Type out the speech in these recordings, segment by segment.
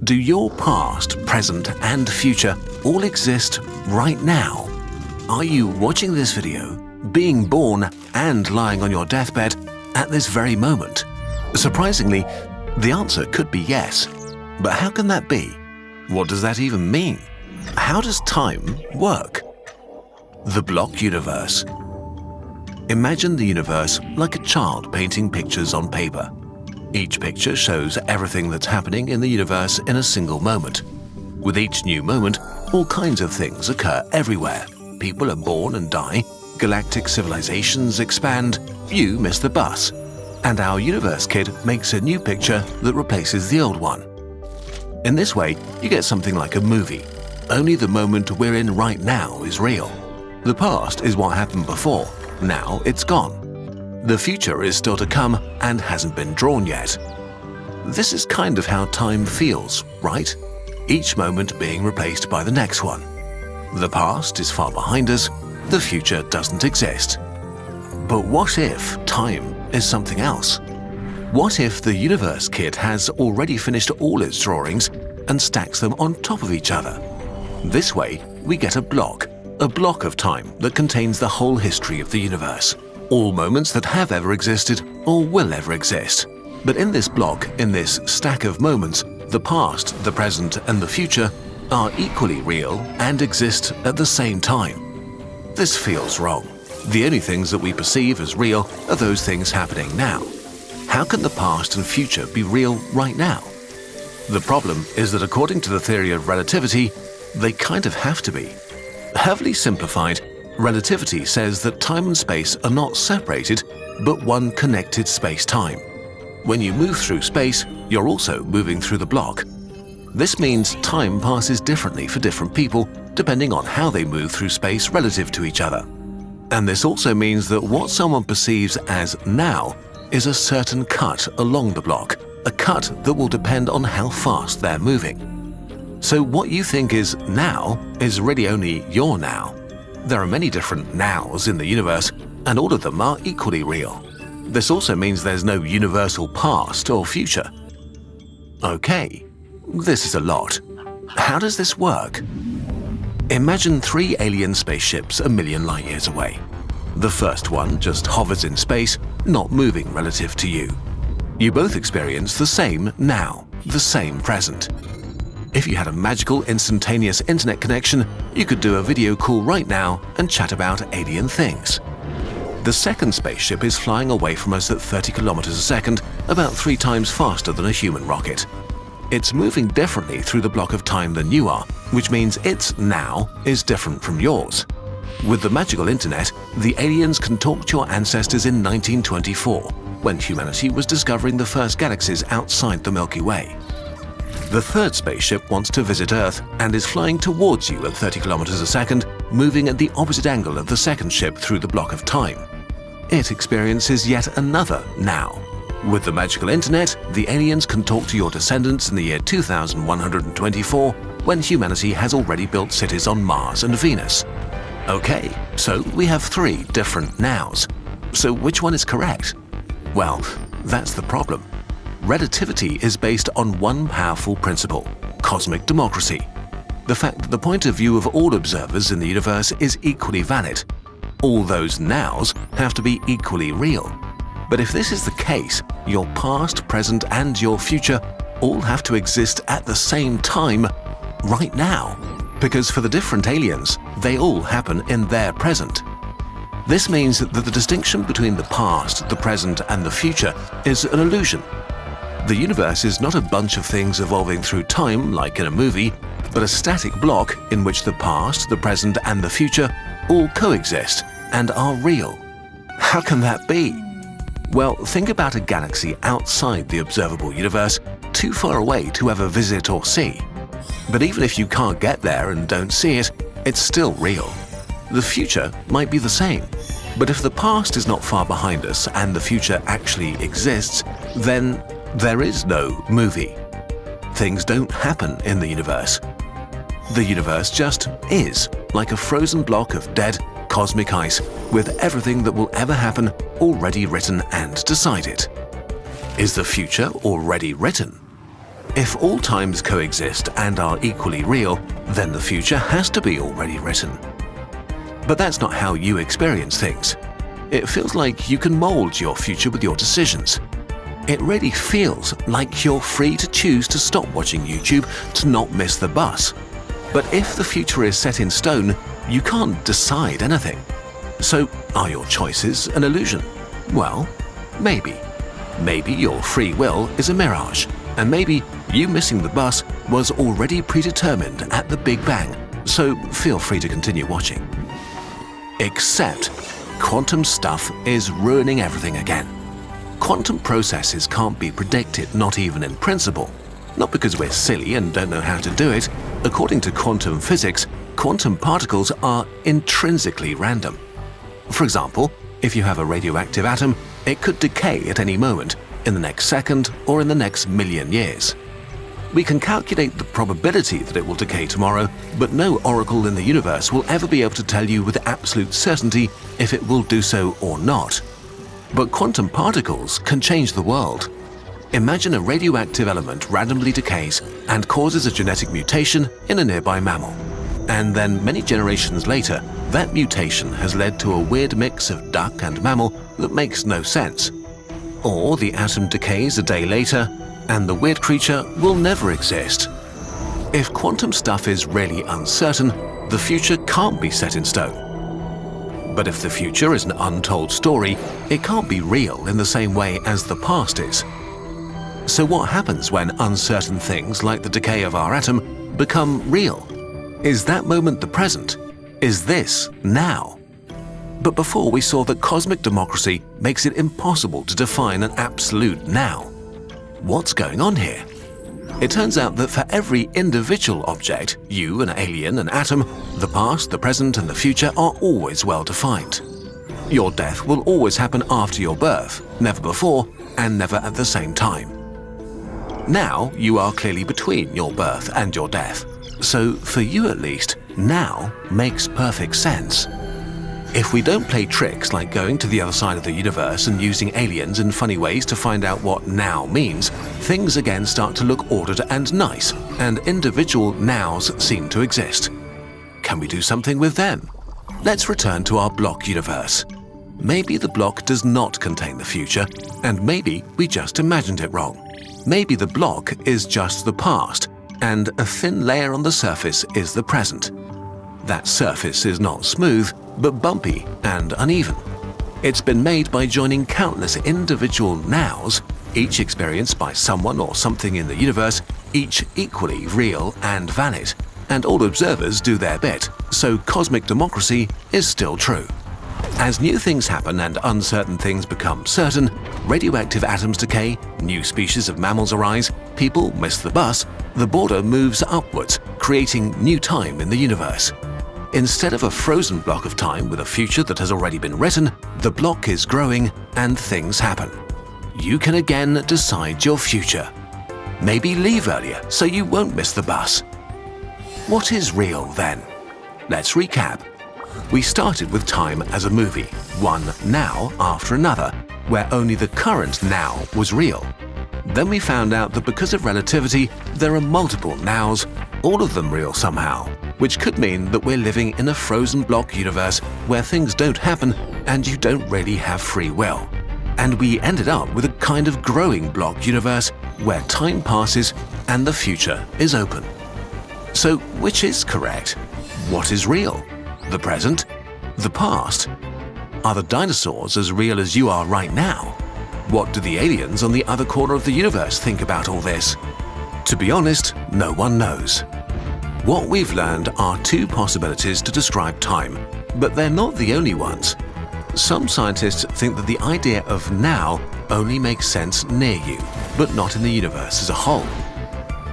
Do your past, present, and future all exist right now? Are you watching this video, being born, and lying on your deathbed at this very moment? Surprisingly, the answer could be yes. But how can that be? What does that even mean? How does time work? The block universe. Imagine the universe like a child painting pictures on paper. Each picture shows everything that's happening in the universe in a single moment. With each new moment, all kinds of things occur everywhere. People are born and die, galactic civilizations expand, you miss the bus, and our universe kid makes a new picture that replaces the old one. In this way, you get something like a movie. Only the moment we're in right now is real. The past is what happened before. Now it's gone. The future is still to come and hasn't been drawn yet. This is kind of how time feels, right? Each moment being replaced by the next one. The past is far behind us, the future doesn't exist. But what if time is something else? What if the universe kid has already finished all its drawings and stacks them on top of each other? This way, we get a block of time that contains the whole history of the universe. All moments that have ever existed or will ever exist. But in this block, in this stack of moments, the past, the present, and the future are equally real and exist at the same time. This feels wrong. The only things that we perceive as real are those things happening now. How can the past and future be real right now? The problem is that according to the theory of relativity, they kind of have to be. Heavily simplified, relativity says that time and space are not separated, but one connected space-time. When you move through space, you're also moving through the block. This means time passes differently for different people, depending on how they move through space relative to each other. And this also means that what someone perceives as now is a certain cut along the block, a cut that will depend on how fast they're moving. So what you think is now is really only your now. There are many different nows in the universe, and all of them are equally real. This also means there's no universal past or future. Okay, this is a lot. How does this work? Imagine 3 alien spaceships a million light years away. The first one just hovers in space, not moving relative to you. You both experience the same now, the same present. If you had a magical instantaneous internet connection, you could do a video call right now and chat about alien things. The second spaceship is flying away from us at 30 kilometers a second, about 3 times faster than a human rocket. It's moving differently through the block of time than you are, which means its now is different from yours. With the magical internet, the aliens can talk to your ancestors in 1924, when humanity was discovering the first galaxies outside the Milky Way. The third spaceship wants to visit Earth and is flying towards you at 30 kilometers a second, moving at the opposite angle of the second ship through the block of time. It experiences yet another now. With the magical internet, the aliens can talk to your descendants in the year 2124, when humanity has already built cities on Mars and Venus. Okay, so we have 3 different nows. So which one is correct? Well, that's the problem. Relativity is based on one powerful principle: cosmic democracy. The fact that the point of view of all observers in the universe is equally valid. All those nows have to be equally real. But if this is the case, your past, present, and your future all have to exist at the same time, right now. Because for the different aliens, they all happen in their present. This means that the distinction between the past, the present, and the future is an illusion. The universe is not a bunch of things evolving through time like in a movie, but a static block in which the past, the present, and the future all coexist and are real. How can that be? Well, think about a galaxy outside the observable universe, too far away to ever visit or see. But even if you can't get there and don't see it, it's still real. The future might be the same. But if the past is not far behind us and the future actually exists, then there is no movie. Things don't happen in the universe. The universe just is, like a frozen block of dead, cosmic ice with everything that will ever happen already written and decided. Is the future already written? If all times coexist and are equally real, then the future has to be already written. But that's not how you experience things. It feels like you can mold your future with your decisions. It really feels like you're free to choose to stop watching YouTube to not miss the bus. But if the future is set in stone, you can't decide anything. So are your choices an illusion? Well, maybe. Maybe your free will is a mirage, and maybe you missing the bus was already predetermined at the Big Bang, so feel free to continue watching. Except quantum stuff is ruining everything again. Quantum processes can't be predicted, not even in principle. Not because we're silly and don't know how to do it. According to quantum physics, quantum particles are intrinsically random. For example, if you have a radioactive atom, it could decay at any moment, in the next second or in the next million years. We can calculate the probability that it will decay tomorrow, but no oracle in the universe will ever be able to tell you with absolute certainty if it will do so or not. But quantum particles can change the world. Imagine a radioactive element randomly decays and causes a genetic mutation in a nearby mammal. And then many generations later, that mutation has led to a weird mix of duck and mammal that makes no sense. Or the atom decays a day later, and the weird creature will never exist. If quantum stuff is really uncertain, the future can't be set in stone. But if the future is an untold story, it can't be real in the same way as the past is. So what happens when uncertain things like the decay of our atom become real? Is that moment the present? Is this now? But before we saw that cosmic democracy makes it impossible to define an absolute now. What's going on here? It turns out that for every individual object, you, an alien, an atom, the past, the present, and the future are always well defined. Your death will always happen after your birth, never before, and never at the same time. Now, you are clearly between your birth and your death. So, for you at least, now makes perfect sense. If we don't play tricks like going to the other side of the universe and using aliens in funny ways to find out what now means, things again start to look ordered and nice, and individual nows seem to exist. Can we do something with them? Let's return to our block universe. Maybe the block does not contain the future, and maybe we just imagined it wrong. Maybe the block is just the past, and a thin layer on the surface is the present. That surface is not smooth, but bumpy and uneven. It's been made by joining countless individual nows, each experienced by someone or something in the universe, each equally real and valid. And all observers do their bit, so cosmic democracy is still true. As new things happen and uncertain things become certain, radioactive atoms decay, new species of mammals arise, people miss the bus, the border moves upwards, creating new time in the universe. Instead of a frozen block of time with a future that has already been written, the block is growing and things happen. You can again decide your future. Maybe leave earlier so you won't miss the bus. What is real then? Let's recap. We started with time as a movie, one now after another, where only the current now was real. Then we found out that because of relativity, there are multiple nows, all of them real somehow, which could mean that we're living in a frozen block universe where things don't happen and you don't really have free will. And we ended up with a kind of growing block universe where time passes and the future is open. So which is correct? What is real? The present? The past? Are the dinosaurs as real as you are right now? What do the aliens on the other corner of the universe think about all this? To be honest, no one knows. What we've learned are two possibilities to describe time, but they're not the only ones. Some scientists think that the idea of now only makes sense near you, but not in the universe as a whole.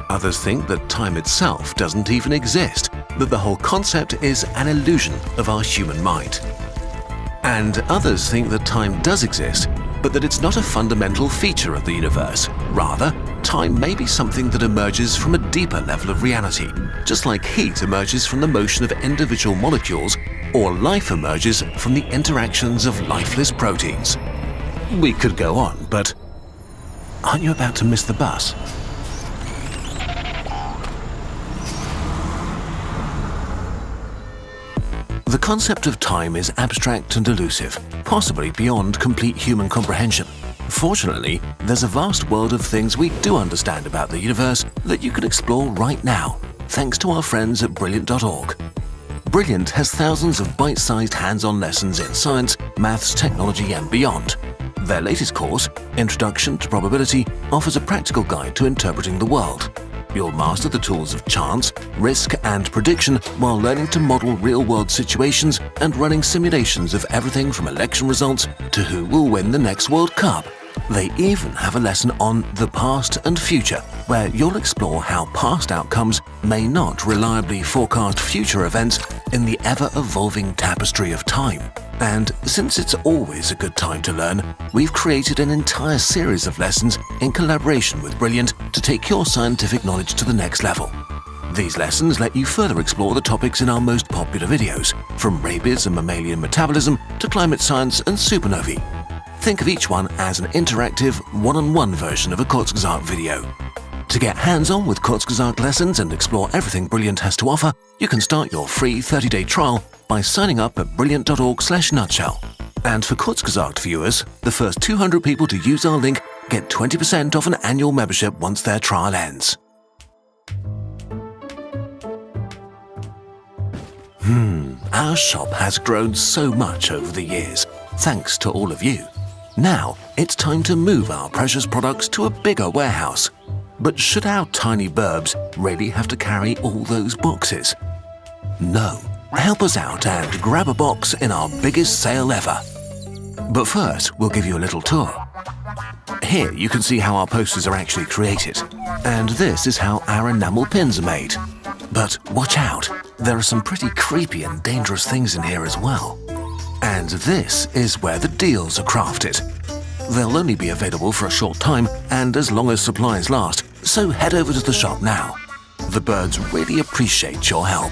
Others think that time itself doesn't even exist, that the whole concept is an illusion of our human mind. And others think that time does exist, but that it's not a fundamental feature of the universe. Rather, time may be something that emerges from a deeper level of reality, just like heat emerges from the motion of individual molecules, or life emerges from the interactions of lifeless proteins. We could go on, but aren't you about to miss the bus? concept of time is abstract and elusive, possibly beyond complete human comprehension. Fortunately, there's a vast world of things we do understand about the universe that you can explore right now, thanks to our friends at Brilliant.org. Brilliant has thousands of bite-sized hands-on lessons in science, maths, technology, and beyond. Their latest course, Introduction to Probability, offers a practical guide to interpreting the world. You'll master the tools of chance, risk, and prediction while learning to model real-world situations and running simulations of everything from election results to who will win the next World Cup. They even have a lesson on the past and future, where you'll explore how past outcomes may not reliably forecast future events in the ever-evolving tapestry of time. And since it's always a good time to learn, we've created an entire series of lessons in collaboration with Brilliant to take your scientific knowledge to the next level. These lessons let you further explore the topics in our most popular videos, from rabies and mammalian metabolism to climate science and supernovae. Think of each one as an interactive, one-on-one version of a Kurzgesagt video. To get hands-on with Kurzgesagt lessons and explore everything Brilliant has to offer, you can start your free 30-day trial by signing up at brilliant.org/nutshell. And for Kurzgesagt viewers, the first 200 people to use our link get 20% off an annual membership once their trial ends. Our shop has grown so much over the years, thanks to all of you. Now, it's time to move our precious products to a bigger warehouse. But should our tiny burbs really have to carry all those boxes? No. Help us out and grab a box in our biggest sale ever. But first, we'll give you a little tour. Here you can see how our posters are actually created. And this is how our enamel pins are made. But watch out, there are some pretty creepy and dangerous things in here as well. And this is where the deals are crafted. They'll only be available for a short time and as long as supplies last, so head over to the shop now. The birds really appreciate your help.